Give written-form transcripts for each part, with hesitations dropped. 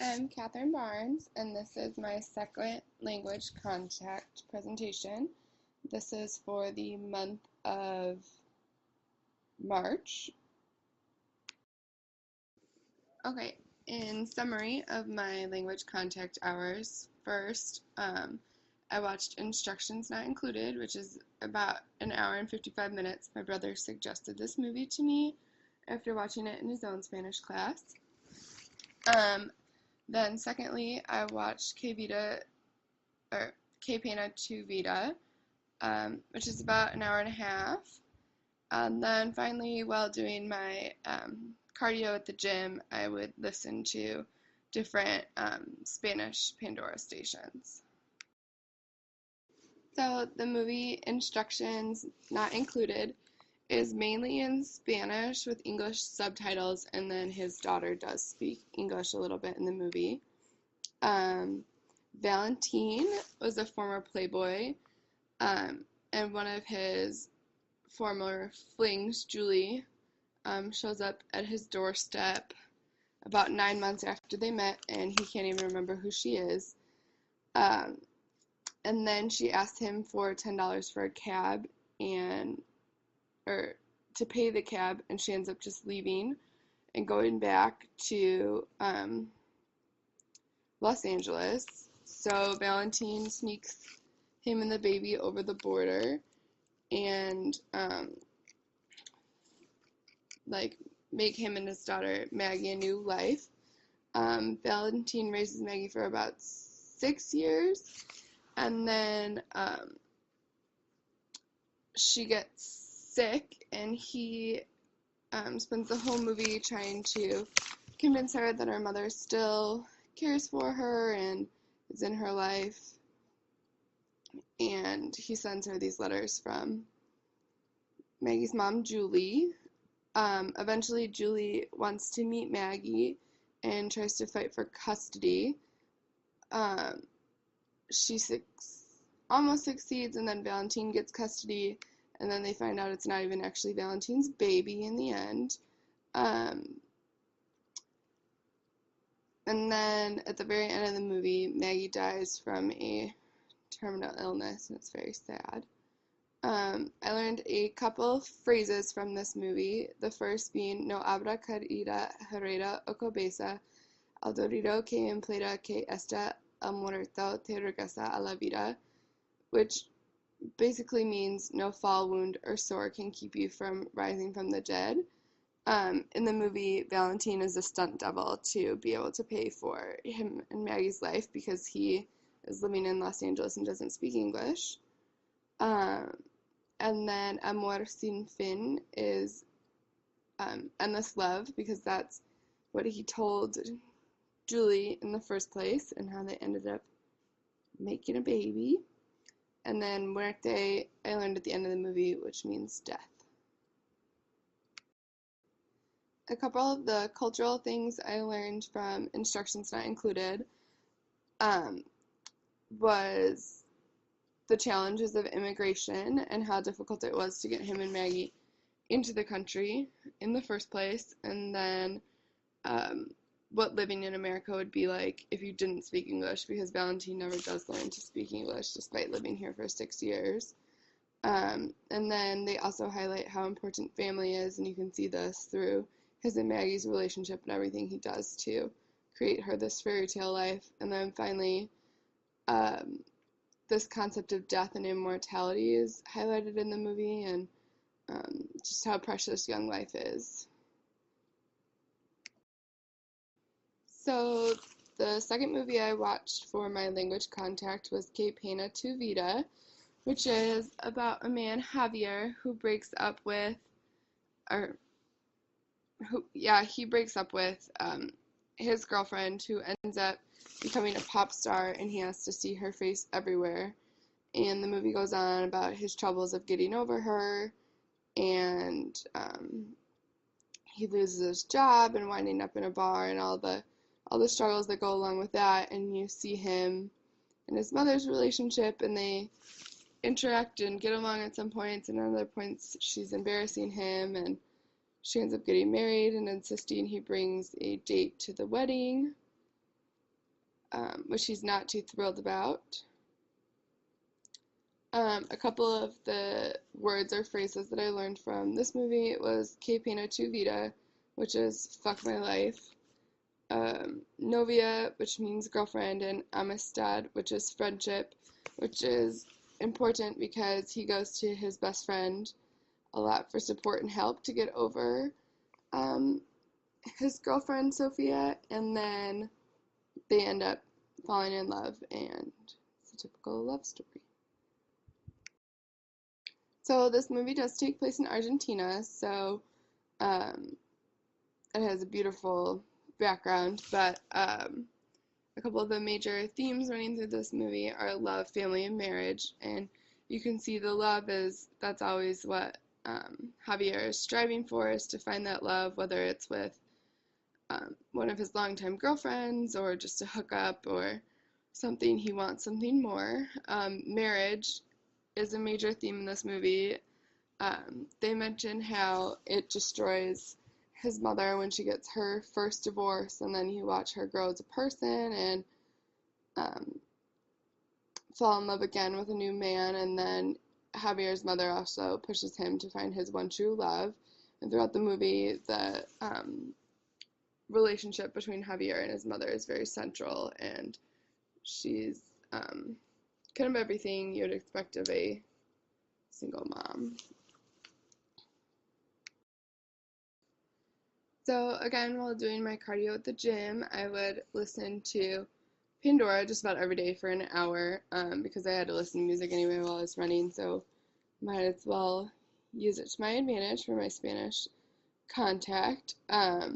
I'm Catherine Barnes, and this is my second language contact presentation. This is for the month of March. Okay, in summary of my language contact hours, first, I watched Instructions Not Included, which is about an hour and 55 minutes. My brother suggested this movie to me after watching it in his own Spanish class. Then secondly, I watched Que Pena Tu Vida, which is about an hour and a half. And then finally, while doing my cardio at the gym, I would listen to different Spanish Pandora stations. So the movie Instructions Not Included is mainly in Spanish with English subtitles, and then his daughter does speak English a little bit in the movie. Valentine was a former playboy, and one of his former flings, Julie, shows up at his doorstep about 9 months after they met, and he can't even remember who she is. And then she asked him for $10 for a cab, or to pay the cab, and she ends up just leaving and going back to Los Angeles. So Valentine sneaks him and the baby over the border and make him and his daughter Maggie a new life. Valentine raises Maggie for about 6 years, and then she gets sick, and he spends the whole movie trying to convince her that her mother still cares for her and is in her life, and he sends her these letters from Maggie's mom, Julie. Eventually, Julie wants to meet Maggie and tries to fight for custody. She almost succeeds, and then Valentine gets custody, and then they find out it's not even actually Valentine's baby in the end. And then at the very end of the movie, Maggie dies from a terminal illness, and it's very sad. I learned a couple phrases from this movie. The first being, no habrá caída hereda o cabeza, al dorido que impleda que esta el muerto te regresa a la vida, which basically means no fall, wound, or sore can keep you from rising from the dead. In the movie, Valentine is a stunt double to be able to pay for him and Maggie's life because he is living in Los Angeles and doesn't speak English. And then Amor Sin Fin is endless love, because that's what he told Julie in the first place and how they ended up making a baby. And then Muerte, I learned at the end of the movie, which means death. A couple of the cultural things I learned from Instructions Not Included was the challenges of immigration and how difficult it was to get him and Maggie into the country in the first place, and then what living in America would be like if you didn't speak English, because Valentine never does learn to speak English despite living here for 6 years. And then they also highlight how important family is, and you can see this through his and Maggie's relationship and everything he does to create her this fairy tale life. And then finally, this concept of death and immortality is highlighted in the movie, and just how precious young life is. So the second movie I watched for my language contact was Que Pena Tu Vida, which is about a man, Javier, who breaks up with his girlfriend, who ends up becoming a pop star, and he has to see her face everywhere. And the movie goes on about his troubles of getting over her, and he loses his job and winding up in a bar, and all the struggles that go along with that. And you see him and his mother's relationship, and they interact and get along at some points, and at other points she's embarrassing him, and she ends up getting married and insisting he brings a date to the wedding. which he's not too thrilled about. A couple of the words or phrases that I learned from this movie was Que pena tu vida, which is fuck my life, novia, which means girlfriend, and amistad, which is friendship, which is important because he goes to his best friend a lot for support and help to get over his girlfriend Sophia, and then they end up falling in love, and it's a typical love story. So this movie does take place in Argentina, so it has a beautiful background, but a couple of the major themes running through this movie are love, family, and marriage, and you can see the love that's always what Javier is striving for, is to find that love, whether it's with one of his longtime girlfriends or just a hookup or something, he wants something more. Marriage is a major theme in this movie. They mention how it destroys his mother when she gets her first divorce, and then you watch her grow as a person and fall in love again with a new man, and then Javier's mother also pushes him to find his one true love. And throughout the movie, the relationship between Javier and his mother is very central, and she's kind of everything you'd expect of a single mom. So again, while doing my cardio at the gym, I would listen to Pandora just about every day for an hour because I had to listen to music anyway while I was running, so might as well use it to my advantage for my Spanish contact. I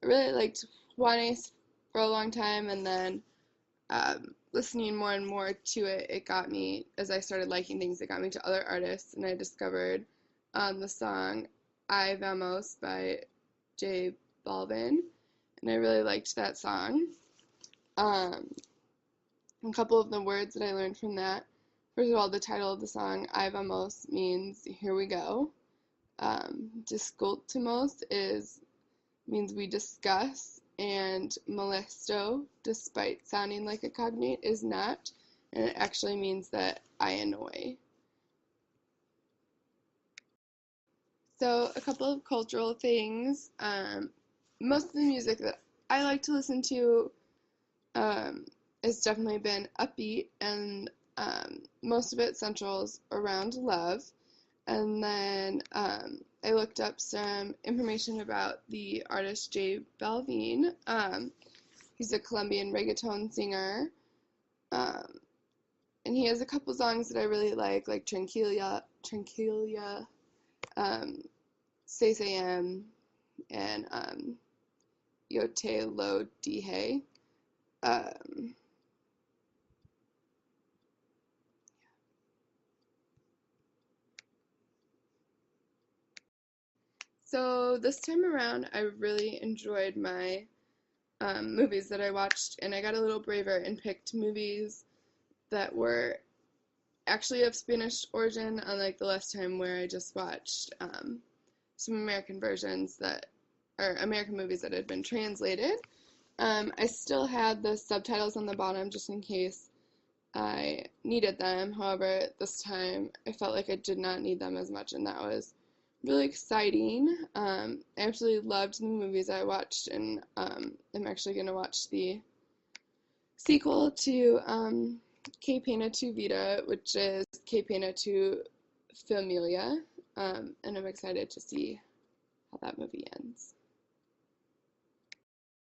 really liked Juanes for a long time, and then listening more and more to it, it got me, as I started liking things, it got me to other artists, and I discovered the song Ay Vamos by J Balvin, and I really liked that song. A couple of the words that I learned from that. First of all, the title of the song, Ay Vamos, means here we go. Discultimos means we discuss, and molesto, despite sounding like a cognate, is not, and it actually means that I annoy. So a couple of cultural things. Most of the music that I like to listen to has definitely been upbeat, and most of it centers around love. And then I looked up some information about the artist J Balvin. He's a Colombian reggaeton singer, and he has a couple songs that I really like Tranquilia, CCM, and Yo Te Lo Dije. So this time around, I really enjoyed my movies that I watched, and I got a little braver and picked movies that were actually of Spanish origin, unlike the last time where I just watched some American versions that are American movies that had been translated. I still had the subtitles on the bottom just in case I needed them. However, this time I felt like I did not need them as much, and that was really exciting. I absolutely loved the movies I watched, and I'm actually going to watch the sequel to Que pena tu vida, which is Que pena tu familia, and I'm excited to see how that movie ends.